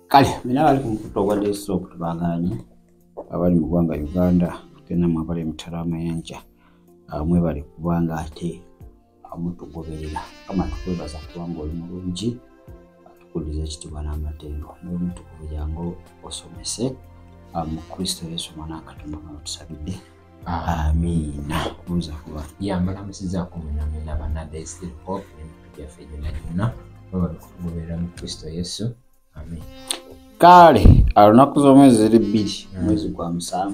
Kale mina bali ku mputo gwa leso okutubanganya abali mu ggwanga Uganda tena mwabali mutarama yanja mwe bali kubanga ate amutugoberera kama tukwebaza kubanga oli mulungi atukuliza ekitibwa n'amatengo n'omutukujango osomese mu Kristo Yesu mwana Katonda tusabidde amina muza kuba yambala musiza kumuna banade still hope ya fejuna juna baba kugoberera mu Kristo Yesu amen. Kale alunaku z'omwezi 2 mwezi gwa 7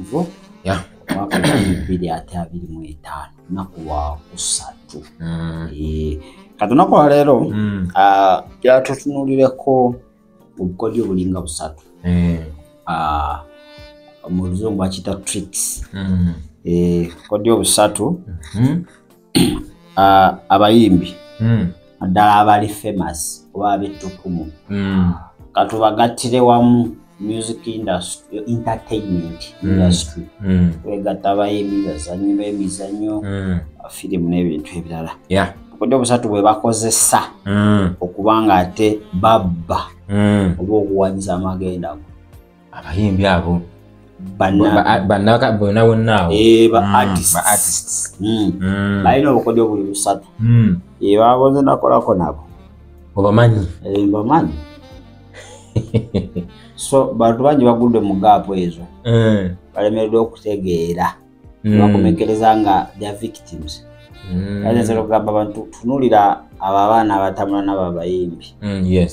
mwaka 2025 naku wa kusatu katunakola leero yatutunulireko obukodyo bulinga busatu mu luzungu bakita tricks kodyo busatu abayimbi addala abali famous oba ab'ettukumu katubagatire wamu music industry entertainment industry wegatta abayimbi bazanyi b'emizanyo firimu n'ebintu ebirala kodyo busatu bwe bakozesa okubanga ate babba oba okuwanyiza amagenda abayimbi abo artists balina obukodyo buli busatu bakoze nakolako nabo obamanyi bamanyi so bantu bangi bagudde mu gaapu ezo balemereddwa okutegeera bakomekereza nga their victims ayinza okugamba abantu tunulira abo abaana abatambula nabo abayimbi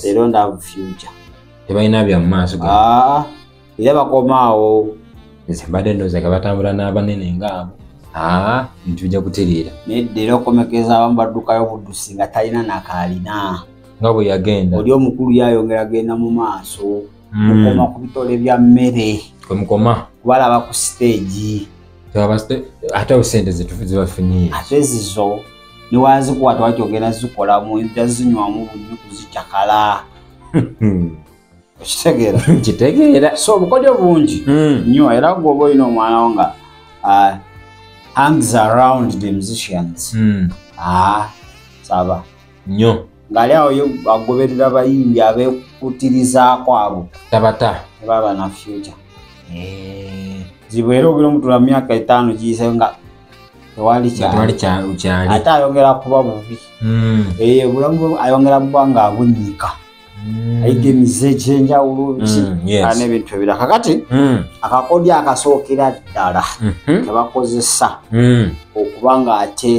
they don't have future tebalina bya mu maaso era bakomaawo mbadde ndowooza nga batambula n'abanene ngaabo ntujja kutereera nedde era okomekeza abamu baddukayo buddusi nga talina nakaalina nga bwe yagenda oli omukulu yayongera agenda mu maaso mukoma ku bitole bya mmere kwemukoma kubalaba ku stage ate sente zibafunyiye ate zizo niwazikuwa tewakyogenda zikolamu ejja zinywamu bunyi kuzikyakala okitegeera kitegeera so obukodyo bungi nnyo era gwoba olina omwana wo nga hangs around the musicians saba nnyo ngali awo agoberera abayimbi abekutirizaako abo tabata baba na future zibwera ogera omutula myaka 5 giyiseyo nga tewali kyali ate ayongera kuba bubi obulamu ayongera kuba nga abunyika ayiga emize egyenjawulo n'ebintu ebira kakati akakodyo akasookera ddala kebakozesa okuba nga ate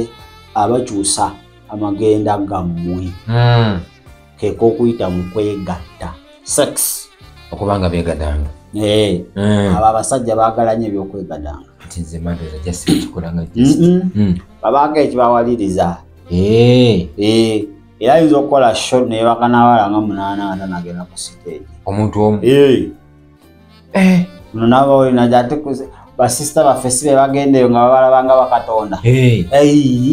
abakyusa amagenda gammwe keka okuyita mu kwegatta sex okubanga begadanga abo abasajja baagalanye ebyokwegadanga nze mandoza jasikikola babaako ekibawaliriza era ayinza okukola show nebaka n'abawala nga 8 ate nagenda ku stage omuntu omu muno nabawolina jate basista baffe si be bagendeyo nga babalabanga bakatonda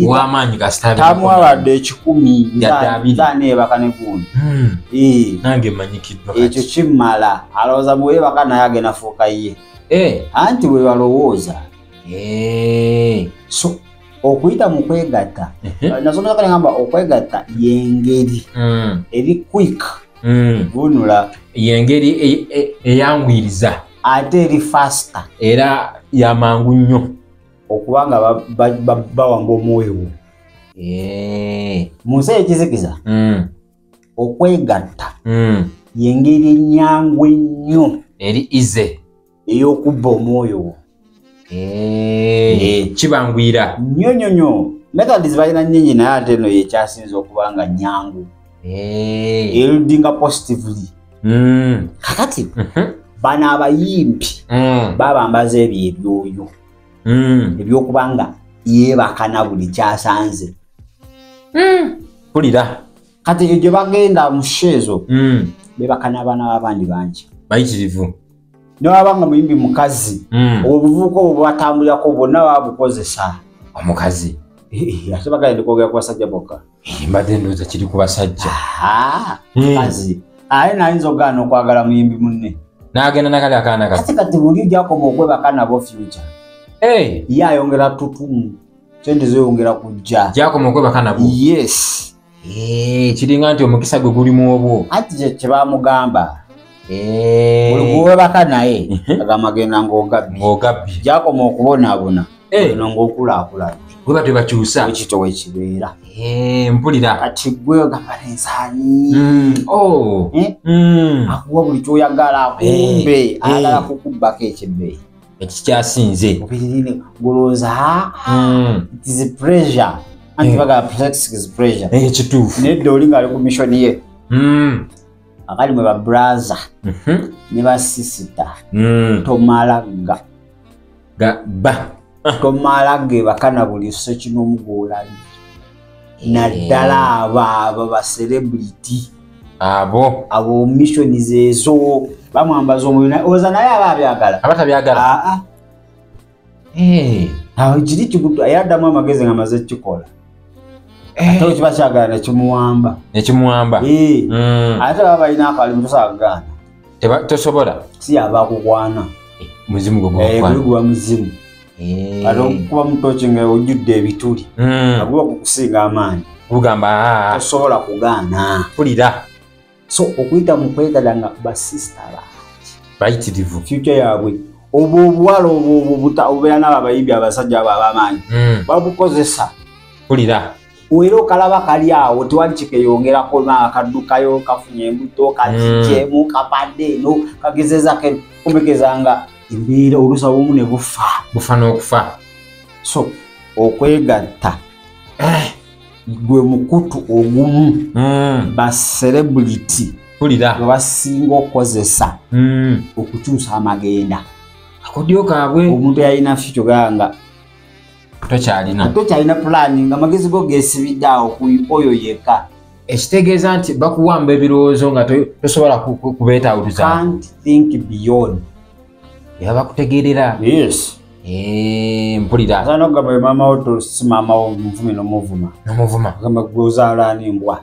wamaanyi tamuwabadde 10 nzaneebaka ne gundi nange manyikiddwa ekyo kimmala alowooza muwebaka naye agenda fuuka ye anti we balowooza so okuyita mu kwegatta nasomesa kale ngamba okwegatta yengeri eri quick vunula yengeri eyangwiriza ate eri faster era yamangu nnyo okubanga bawamba omwoyo mu nsi ekizikiza okwegatta yengeri ennyangu ennyo eri ize ey'okubba omwoyo kibangwira nnyo methods balina nnyingi naye ate eno yekyasinza okuba nga nnyangu erudinga positively kakati bano abayimbi babambaza ebyo ebyoyo ebyokuba nga yeebakana buli kyasanze pulira kati ekyo gye bagenda mu sheezo beebakana abaana b'abandi bangi bayitirivu newabanga muyimbi mukazi obuvubuka obwo batambulirako bwonna babukozesa omukazi ate bagenda kwogera ku basajja bokka mbadde ndowooza kiri ku basajja mukazi aye nayinza okugaana okwagala muyimbi munne n'agenda nakali akaana kati buli gyakoma okwebaka nabo future ye ayongera tutumu sente zeyongera kujja gyakoma okwebaka nabo yes kiringa nti omukisa gwe gulimu obwo anti kye bamugamba buli kuwebaka naye agamba genda ng'ogabbi gyakoma okubonaabona eno ng'okulaakulanye weba tebakyusa ekito wekibeera mpulira kati gwe ogamba nensaani akuwa buli kyoyagala akumbe ayagala kukubbako ekibbeeyi ekikyasinze obirine ngolooza it is pressure anti bagala plastic is pressure ekituufu nedda oli ng'ali ku missoni ye akali mwe babraza ne basisita tomalaga tomalaga bakana buli so kino omugolali naddala abo bacelebrity abo missoni zezo bamwambaza omubiri oza naye aba abyagala abatabyagala awo kiri kigutu ayaddamu amagezi nga maze kikola ate kiba kyagala nekimuwamba ate baba balina akalimu tosagaana tosobola si yaba akukwana muzimu guba muzimu ate okukuba mutoki nga ojjudde ebituli aguba kukusinga amaanyi kugamba tosobola kugaana pulira so okuyita mu kwegala nga basista bayitirivu future yaabwe obwo obuwala obwo obubeera n'abo abayimbi abasajja abo ab'amaanyi babukozesa pulira era okalaba kali awo tewali kikeyongerako akaddukayo kafunye embuto kakijjemu kapadde eno kagezezako kumegeza nga embeera oluusa obumu ne bufa n'okufa so okwegatta gwe mukutu ogumu bacelebrity pulira gwe basinga okukozesa okukyusa amagenda akodyo kaabwe omuntu yalina fito ganga tokyalina pulani nga magezi go gesibidde awo ku oyo yekka ekitegeeza nti bakuwamba ebirowoozo nga tosobola kubeetawuluza can't think beyond yabakutegeerera mpulira asana okugamba we maama wo tosimama wo muvumi n'omuvuma agamba gweozaala nimbwa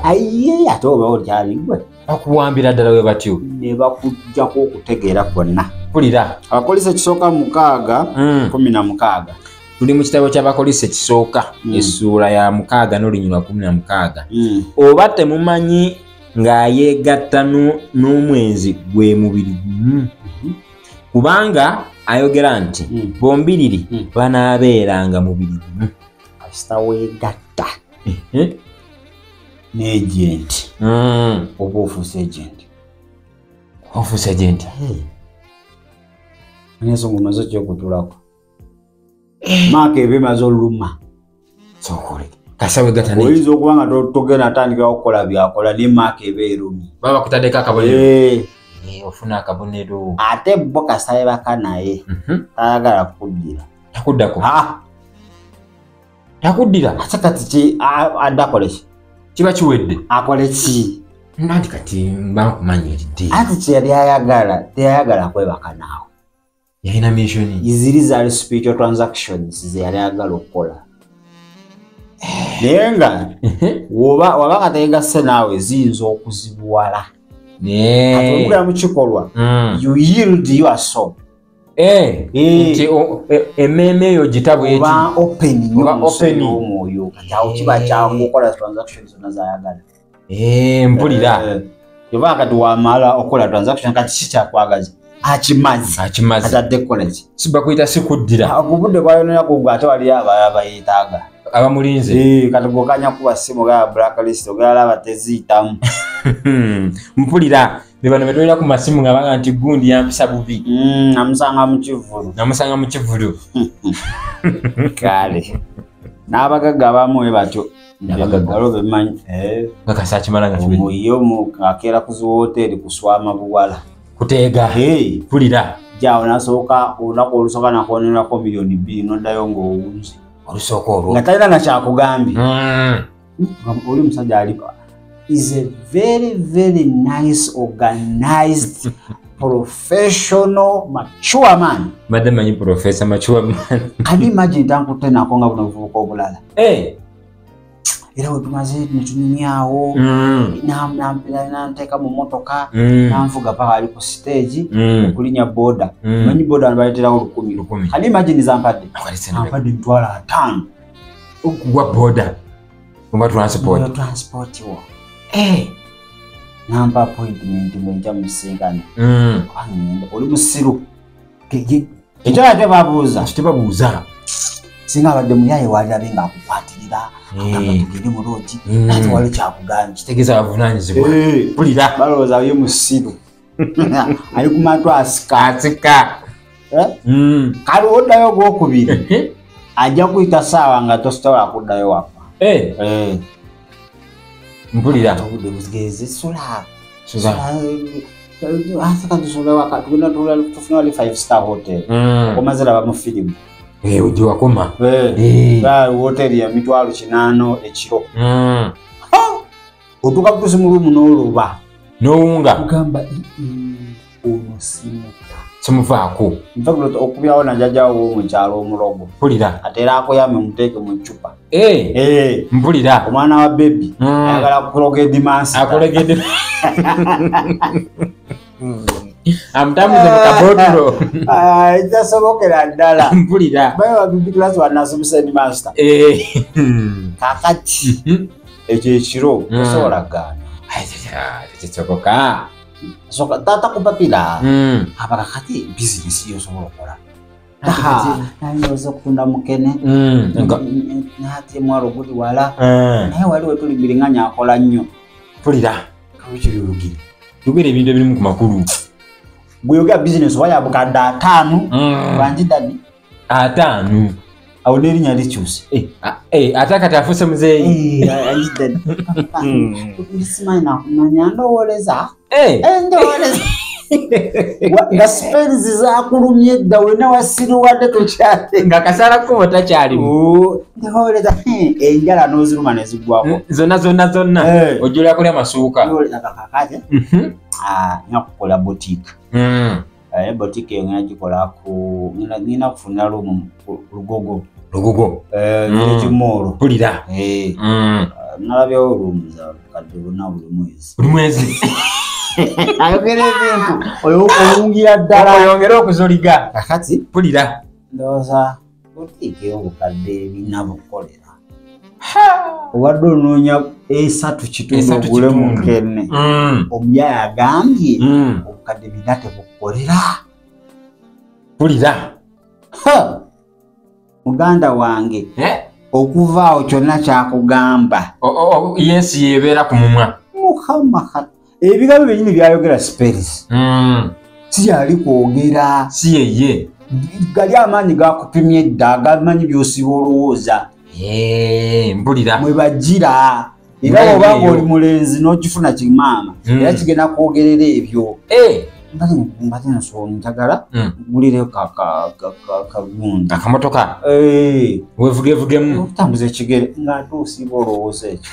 aye ate oba olyali gwe bakuwambira ddala we batyo ne bakuggyako okutegeera kwonna pulira abakolisa ekisooka 16 tuli mu kitabo ky'abakolisa ekisooka essuula ya 6 n'olunyirwa 16 oba temumanyi ng'ayeegatta n'omwezi gwe mubiri gumu kubanga ayogera nti bombiriri banaabeeranga mubiri gumu kasita weegatta n'egenti oba ofuusa egenti n'ensonga omaze kyokutulako maaka ebimaze oluma oyinza okuba nga togenda atandikira okukola byakola ne maaka eba erumi baba bakutaddeko akabonero ofuna akabonero ate bo kasita yebaka naye tayagala kukuddira takuddira ate kati ki addakole ki kiba kiwedde akole ki nandi kati bankumanyi eridde ati kyeyali ayagala teyayagala kwebaka naawe yalina missioni izirizaali spiritual transactions zeyali ayagala okukola naye nga waba nga teyegasse naawe ziyinza okuzibuwala kati omugala mu kikolwa you yield your soul nti emmeeme eyo gitabwe oba opening omwoyo kati awo kiba kyangu okola transactions zonna zayagala mpulira yoba kati wamala okola transaction kati kikyakwagaza akimazi atadde kukola ki sibakuyita sikuddira obudde bwayononako gwe ate wali abayetaaga abamulinze kati gokanya kuba simu gaba blacklist ogalaba teziyitamu mpulira bebano betolera ku masimu nga baga nti gundi yampisa bubi namusanga mu kivulu kale n'abagagga abamu batyo nabagagalo bemanyi ngakasa kimala nga kibe omuyo akeera ku ziwoteri kuswama buwala kuteega pulira jawo nasooka olunaku olusooka nakonerako miliyoni 2 noddayo ng'owunze olusooka olwo nga talina na kyakugambye oli musajja alipa is a very very nice organized professional mature man madde manyi professor mature man can you imagine tankutte nako nga buno buvubuka obulala era wetumaze netunyumyawo nanteeka mu motoka nanvuga paka ali ku stage okulinya boda manyi boda nbaleterawo 10,000 can you imagine zampadde $5,000 okugwa boda oba transport wo nampa appointment mwenja musingane angende oli musiru ekyo ate babuuza singa abadde muyaye walirabe nga akukwatirira agamba tugende mu loogi ate wali kyakugambye kitegeeza bavunanyizibwa mpulira balowooza ye musiru ali ku matu asika kale oddayo ogwokubiri ajja kuyita saawa nga tosobola kuddayo wapa mpulira obudde buzigeze sula asika tusola waka tugenda tufuna wali 5-star hotel okomaze laba mu firimu ojje wakoma hoteri ya mitwalo 8 ekiro otuka kutusi mu rumu n'oluba n'owunga kugamba ono simuvaako okubyawo najjajawo omukyalo omulogo mpulira ate era akuyame muteeke mu ccupa mpulira omwana wa bebi ayagala kukuloga edimansi amutambuze mu kabotulo ekyasobokera ddala mpulira bayo babibikirasi wanasomesa edimansta kakati ekyo ekiro osobola gaana tekisoboka tata kupapira abakakati bizinesi yosobola okukola nayoza okutunda mukene nate mwalo guli wala naye wali wetulimbiriŋŋanya akola nnyo mpulira yogera ebintu ebirimu ku makulu gweyogera bizinesi oba yabukadde 5 banji dadi 5 awo n'erinnya likyuse ate kati afuuse muzeeyi simanyi nakumanya ndowoleza nga spenzi zakulumye edda wena wasiriwadde tokyate nga kasala kubo takyalimu ndowoleza enjala n'oziruma nezigwako zonna ojjulira kulya masuuka kakakate nga kukola boutique boutique eyo ngenda gikola ngenda kufunira lumu lugogo ekimoolo mpulira nalabyawo olumu za kadde bonna buli mwezi ayogera ebintu olungira ddala oyongere okuzoliga kakati mpulira ndowooza boutique ey'obukadde ebina bukolera obadde onoonya 3 kitundu ogule mukene omuyaya agambye obukadde bina tebukolera mpulira muganda wange okuvaawo kyonna kyakugamba yensi yebeera ku mumwa mukama ebigambo byenyini byayogera spells siyali kwogera si yeye gali amaanyi gakupimye edda gamanyi byosiba olowooza mpulira mwe bagira era obanga oli mulenzi n'okifuna kimaama era kigenda kwogerera ebyo mbate njagala ngulireyo kagundi akamotoka wevugevugemu okutambuza ekigere ng'ate osiiba olowooza ekyo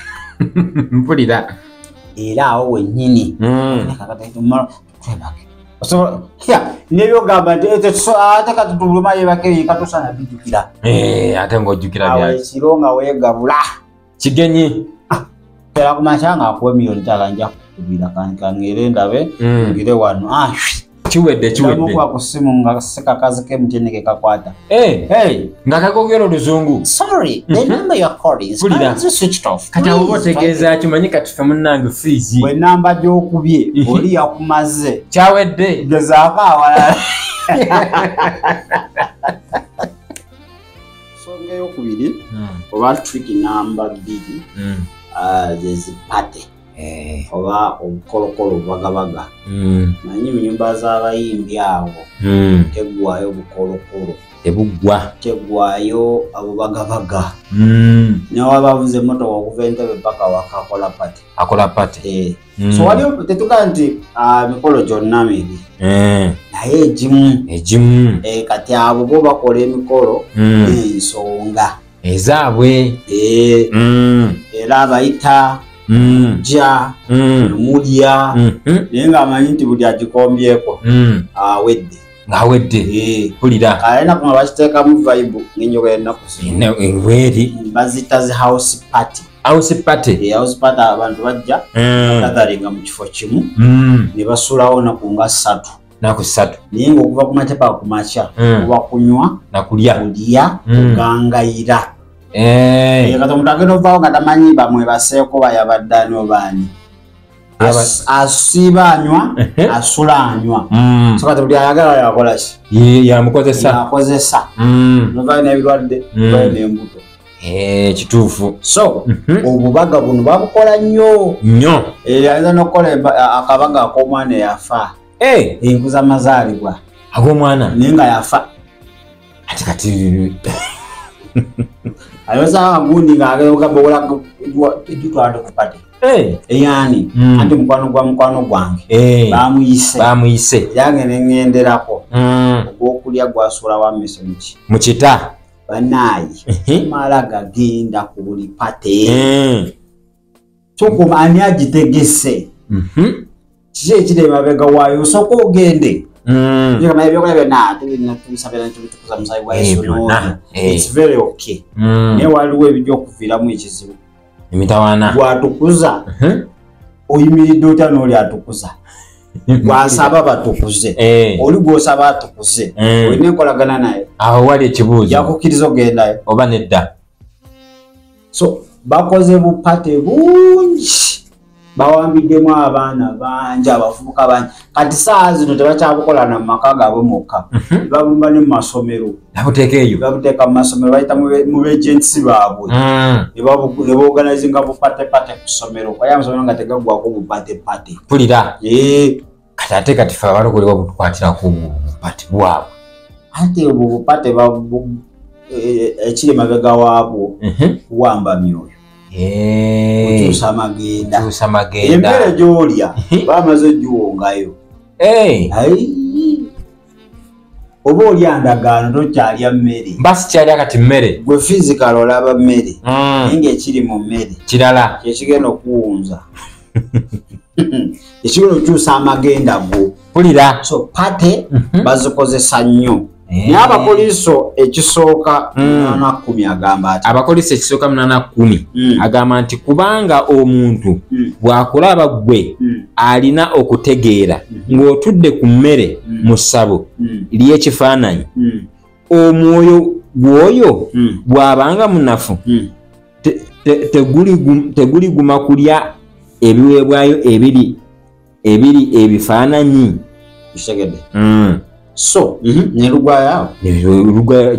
mpulira era awo wennyini nebyogamba nti ate katutuluma yebakeri katosana bijjukira ate ng'ojjukira ekiro nga weegabula kigenyi era kumakya nga akuwa emiliyoni tala nja kukubira kankangere ndabe ngire wano kiwedde mukuba ku ssimu nga sekakazi k'emutene ke kakwata nga kakogera oluzungu kati abo botegeeza kimanyi kati fe munnange fiizi bwe namba gy'okubye oli yakumaze kyawedde gezaako awalala ensonga eyokubiri oba trick namba 2 zezipate oba obukolokolo bubagabaga manyi mu nyumba z'abayimbi awo teggwayo bukolokolo teggwayo abubagabaga newa bavuze emotoka okuva Entebbe paka akola pate so waliwo tetugaa nti mikolo gyonna mibi naye egimu kati abo bo bakola emikolo ensonga ezaabwe era abayita ja mulya naye ng'amanyi nti buli agikombyeko awedde mpulira kalina kuma bakiteekamu vibe ng'enjogera ennaku weri bazita zi house party abantu bajja gatharinga mu kifo kimu ne basulawo naku nga 3 naye ng'okuva ku matepa ku makya kuba kunywa kulya kugangayira kati omuntu agenda ovaawo nga tamanyi bamwe baseeko bayabaddaani obaani asiba anywa asula anywa so kati buli ayagala yakola ki yamukozesa nova n'ebirwadde n'embuto kituufu so obubaga buno babukola nnyo ayinza n'okukola akabaga ak'omwana eyafa enkuza amazaalibwa ag'omwana naye nga yafa ate kati ayoza gundi ng'agenda ejutwalde ku pate eyani anti mukwano gwange bamuyise yange nengenderako ogw'okulya gwasula wammese mu kita banayi mala gagenda ku buli pate sokuma ani agitegese kiki ekiri emabega waayo osooka ogende it's very okay naye waliwo ebijja okuviiramu ekizibu emitawaana gwatukuza oyimiridde otya n'oli atukuza gwasaba batukuze oli gwosaba atukuze olina enkolagana naye awo wali ekibuuzo yakukkiriza ogendayo oba nedda so bakoze bupate bungi bawambiddemu abaana bangi abavubuka bangi kati saa zino tebakyabukola na maka gaabwe mokka babumba ne mu masomero babuteeka mu masomero bayita mu begensi baabwe ne boganizinga bupatepate ku ssomero kwaye amasomero nga tegaggwako bupatepate pulira kati ate kati fe abalokolebwa butukwatirako bupate bwabwe ate obwo bupate ekiri emabega waabwo kuwamba myoyo kukyusa amagenda emmere gy'olya bamaze ogiwongayo oba olya ndagaano tokyalya mmere mbasi kyalya kati mmere gwe physical olaba mmere naye ng'ekiri mu mmere kirala kyekigenda okuwunza ekigenda okukyusa amagenda go pulira so pate bazikozesa nnyo naye abapoliiso ekisooka 810 agamba ati abapoliiso ekisooka 810 agamba nti kubanga omuntu bw'akulaba gwe alina okutegeera ng'otudde ku mmere mu ssabo ly'ekifaananyi omwoyo gw'oyo bw'abanga munafu teguliguma kulya ebiweebwayo ebiri ebifaananyi kitegedde so nerugwayo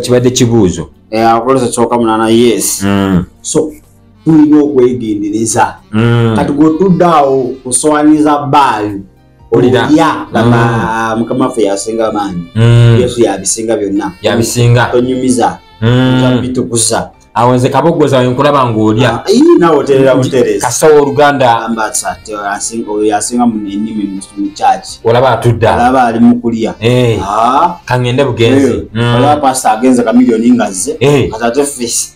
kibadde kibuuzo akolesa ekisooka 8 yes so tulina okwegendereza kati gwotudde awo kusowaniza baali olya mukama waffe yasinga maanyi yesu yabisinga byonna tonyumiza bitukuza awo nze kaboggoza we nkulaba ng'olya nawe oterera butereza kasawo oluganda oyo yasinga mu ennimi mu kyaki olaba atudde olaba ali mu kulya kaŋŋende bugenzi olaba pasita agenze kamiliyoni ngazze katate fesi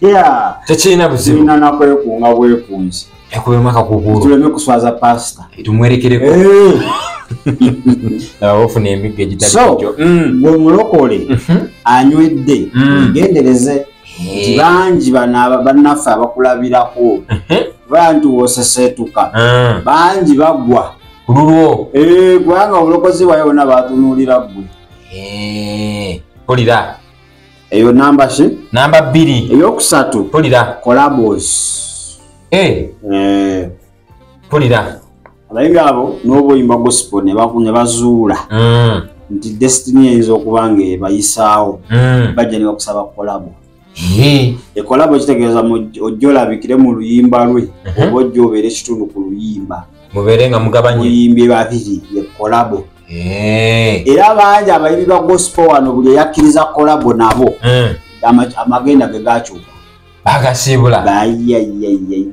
tekirina buzibu tulina nakwekunga bwekunzi ekubemu akakukuulu tuleme kuswaza pasita tumwerekereko ofuna emigga egitalijo gwe mulokole anywedde wegendereze nti bangi bannaffe abakulabirako bantu woseseetuka bangi bagwa ku lulwo kubanga obulokozi bwayo bonna batunuulira ggwe pulira eyo namba ki namba 2 eyokusatu pulira collabos pulira abayimbi abo n'obuyimba gospel ne bazuula nti destiny eyinza okuba nga ebayisaawo bajja ne bakusaba kolabo ekolabo kitegeeza ojja olabikire mu luyimba lwe oba ojja obeera ekitundu ku luyimba mubeere nga mugabanye muyimbi babiri ekolabo era bangi abayimbi ba gospel wano buli eyakkiriza kolabo nabo amagenda ge gakyuka bagasiibula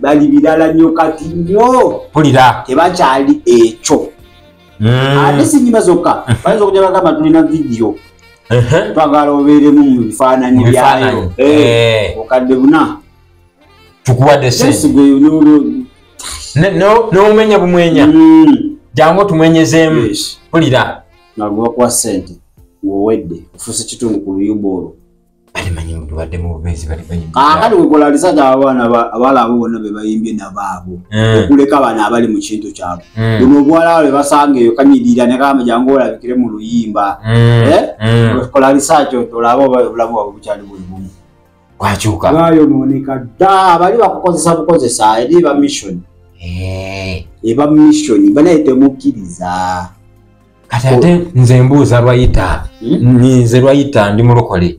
bali birala nnyo kati nnyo pulira tebakyali ekyo ate si nnyimba zokka bayinza okujja bagamba tulina vidiyo twagala obeeremu mu bifaananyi byayo okadde buna tukuwadde n'omumenya bumwenya jangu tumwenyezeemu pulira nga gwebakuwa ssente ng'owedde ofuuse kitundu ku luyimba olwo balimanyi tuwadde mu bubenzi balimanyi kakati wekola lisajja abawala abo bonna be bayimbye nabaabo okuleka bano abali mu kintu kyabwe buno obwala bwe basanga eyo kanyidirira ne kama jangu olabikire mu luyimba kola lisajja olaba obulamu bwabwe bukyali buli bumu bwakyuka bwayonooneka dda abali bakukozesa bukozesa eri ba mission eba mission banaye temukiriza kati ate nze mbuuza lwayita nze lwayita ndi mulokole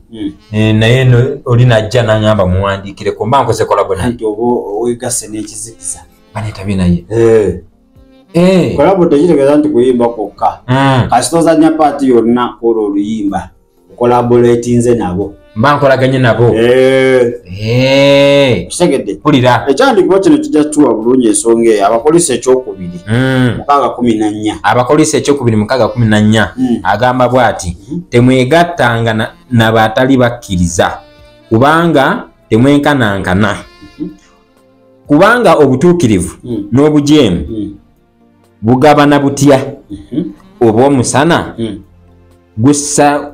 naye no oli najja n'angamba muwandiikireko mba nkoze kolabo nti oba wegase n'ekizikiza baneetabye naye kolabo tekitegeeza nti kuyimba kwokka kasita ozannya paati yonna kola oluyimba okolaboletinze nabo mba nkolaganye nabo kitegedde pulira ekyandikibwa kino kijja tuwa bulungi ensonga eyo abapoliisi ekyokubiri 614 abapoliisi ekyokubiri 614 agamba bw'ati temwegattanga n'abatali bakkiriza kubanga temwenkanankana kubanga obutuukirivu n'obujeemu bugabana butya obw'omusana gussa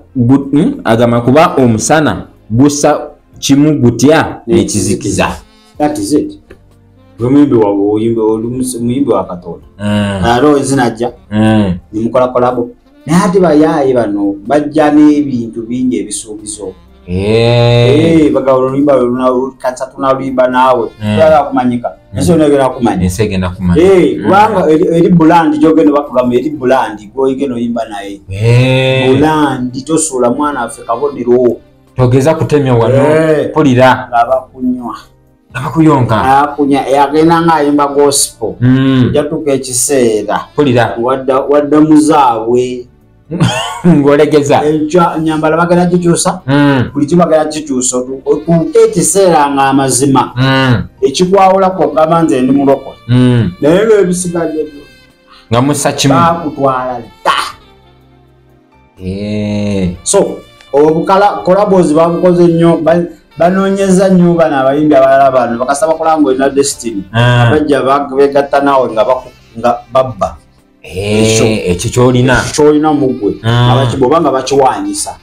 agamba kuba omusana gussa kimu gutya n'ekizikiza. That is it. Muyimbi wa Katonda alo ezinajja nimukola kolabo naye ate bayaaye bano bajja n'ebintu bingi ebisuubizo bagawula oluyimba kasa tunaluyimba naawe yala kumanyika ese onegera kumanya kubanga eri bulandi gyogenda bakugamba eri bulandi gwoyigenda oyimba naye bulandi tosuula mwana waffe kabonero togeza kutemya wano pulira abakunywa abakuyonka akunya yagenda ng'ayimba gospel jatuka ekiseera pulira wadda muzaabwe ngolegeza nyambala bagenda kikyusa buli kimu bagenda kikyusa otuuke ekiseera ng'amazima ekikwawulako ogamba nze ndi mulokole naye ng'ebisigadde nga mussa kimu bakutwala dda so kolaboozi babukoze nnyo banoonyeza nnyo bano abayimbi abalala bano bakasaba kulanga olina destiny abajja begatta naawe nga babba ekyo kyolina mugwe abakiboba nga bakiwanyisa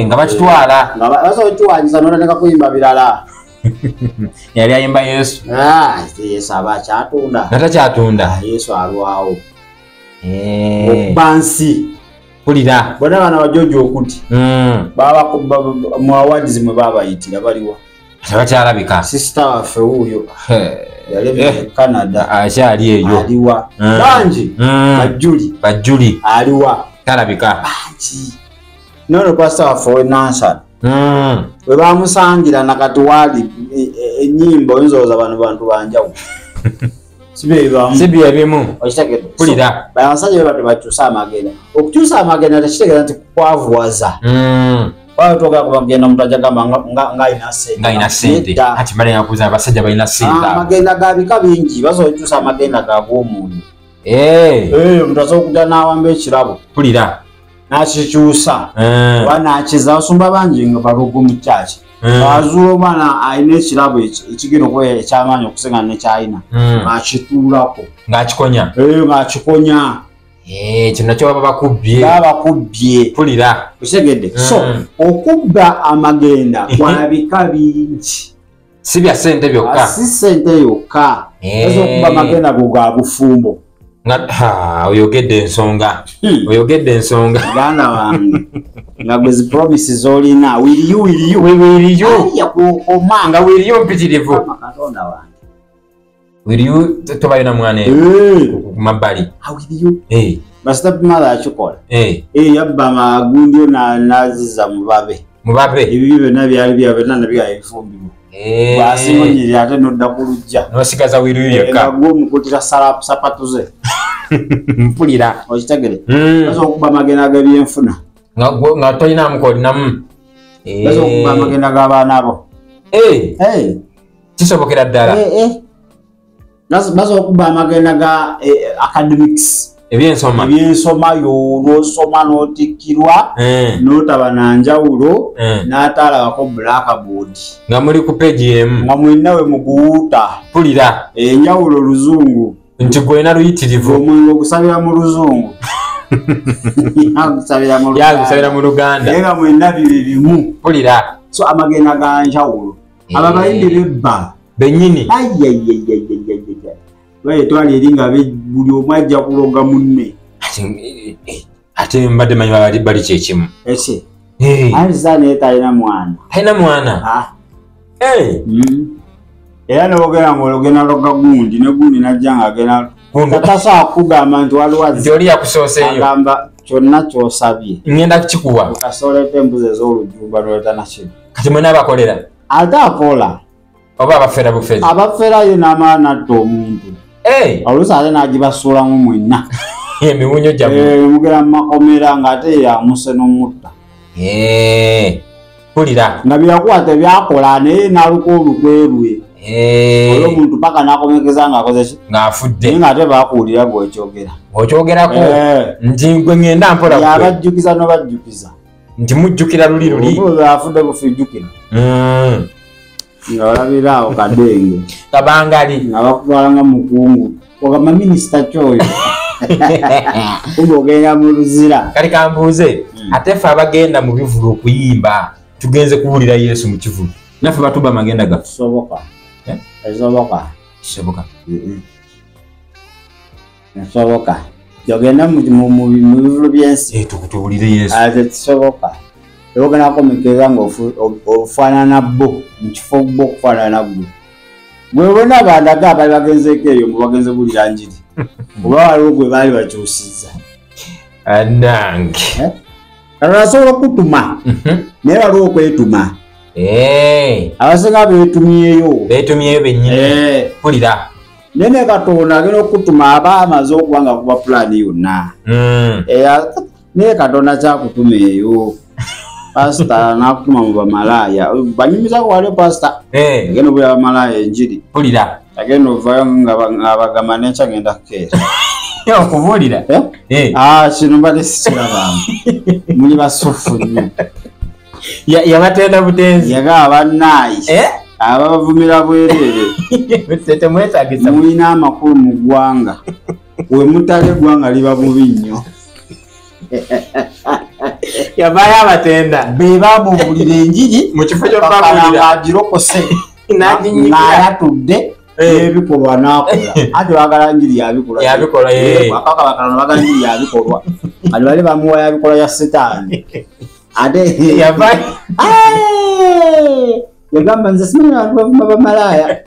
nga bakitwala basobola kiwanyisa notateka kuyimba birala yali ayimba yesu yesu aba akyatunda natakyatunda yesu alwawo okubansi pulira bona bana bajojo okuti mu awards mwe babayitira baliwa tebakyalabika sister waffe wuuyo yali Canada akyali eyo aliwa bangi bajjuli aliwa talabika bangi nono pastor waffe wenansana we bamusangira nakati wali ennyimbo nzooza bantu banjawulo sibi ebimu pulira abasajja bebate bakyusa amagenda okukyusa amagenda tekitegeeza nti kwavuwaza twagala kubagenda omuntu ajja gamba ng'ayina ssente ati male yakuza abasajja balina ssente amagenda ga bika bingi basobola okukyusa amagenda gag'omuntu omuntu asobola okujja n'awamba ekirabo pulira n'akikyusa oba n'akiza abasumba bangi nga balugu mu kyaki bazuula omwana alina ekirabo ekigenda okuba ekyamaanyi okusinga nekyalina ng'akituulako ng'akikonya kino nakyo baba bakubbye pulira okitegedde so okubba amagenda kwa bika bingi si bya ssente byokka si ssente yokka eza okubba amagenda go ga bufumbo oyogedde ensonga ganda wange nga gwe zipromises olina wiriyu omanga wiriyu mpitirivu katonda wange wiriyu tobalina mwana ku mabbali wiriyu basita bimala akikola yabba amagundi naziza mubabe ebibyo byonna byali byabyo ebifumbibwa basimonyere ate nodda ku lujja nosigaza wiriyu yekka gwomukutira sapatu ze mpulira okitegere basobola okuba amagenda g'ebyenfuna nga tolinamu kolinamu basobola okuba amagenda g'abaana bo kisobokera ddala basobola okuba amagenda ga academics ebyensoma y'olwosoma n'otikkirwa n'otaba nanjawulo n'ataalabako blackboard nga muli ku peegi emu nga mwenna we muguwuuta pulira enjawulo oluzungu nti gwena luyitirivu omwenge ogusabira mu luzungu yagusabira mu luganda naye nga mwenna bibi bimu pulira so amagenda ga njawulo abo abayimbi bebba bennyini twali eri nga buli omu ajja kuloga munne ate mbadde manyi bali kyekimu ati saa naye talina mwana era nogera ngologena loga gundi ne gundi najanga agena tatasa kugamba nti waliwo nti oli yakusooseeyo agamba kyonna ky'osabye ngenda kukikuwa kasolete embuzi ez'olujumba lweta nakino kati mwena abakolera ate akola oba abafera bufezi abaferayo n'amala natta omuntu oluusi ate n'agibasuulamu mwenna emiwunyo gyammwe mugera mu makomera ng'ate yamuse n'omutta pulira nga byakwata byakola naye n'aluka olukwe lwe olwo omuntu paka n'akomekeza ng'akoze ki ng'afudde naye ng'ate baakuwulira bw'okyogera okyogerako nti gwe ngenda mpola yabajjukiza n'obajjukiza nti mujjukira luli afudde bufijjukira nga olabira awo kadenge kabangali nga bakutwala nga mukungu ogamba minisita kyoyo kumbe ogenda mu luzira kali kambuuze ate ffe abagenda mu bivulu okuyimba tugenze kuwulira yesu mu kivulu naffe batuba amagenda gaffe soboka esoboka esoboka yogenda mu bivulu byensi tuwulire yesu ate tisoboka ogenda komekeza nga ofaanana bo mu kifo bo okufaanana gwe gwe bonna bandaga abali bagenzeeko eyo mubagenze bulira njiri oba waliwo gwe baali bakyusiza anange katono asobola okutuma naye waliwo okwetuma abasinga beetumyeyo bennyini pulira nene katonda agenda okutuma aba amaze okuba nga kuba pulaani yonna naye katonda kyakutuma eyo pasita nakutuma mu bamalaaya banyumizako waliwo pasita agenda obulira bamalaaya enjiri pulira agenda ovayo nga bagamba nenkya ngenda kukeera okubuulira kino mbadde sikirabamu muli basufu nnyo yabatenda butenzi yagaba bannaayi ababavumira bwereere temwetagisa mulina amakulu mu ggwanga we mutale eggwanga liba bubi nnyo yavaayo abatenda be bamubuulira enjiri mu kifo ky'okubabuulira agirokose n'ayatudde ebikolwa n'akola ate bagala njiri yabikola bakakabakala bagala njiri yabikolwa ati bali bamuwa yabikola ya setaani ate yagamba nze simanyi abantu bavuma bamalaaya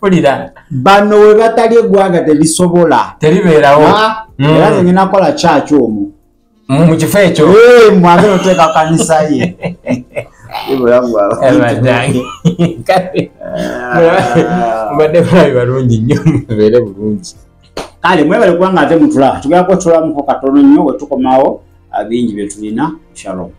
pulira bano we batali eggwanga terisobola teribeerawo era nze ngenda kukola kyaki omwo mu kifo ekyo mwagenda oteeka kanisa ye mubadde bulabi balungi nnyo mubeere bulungi kale mwebale kubanga ate mutulaba tugenda kwetulamuko katono nnyo wetukomawo bingi bye tulina shalom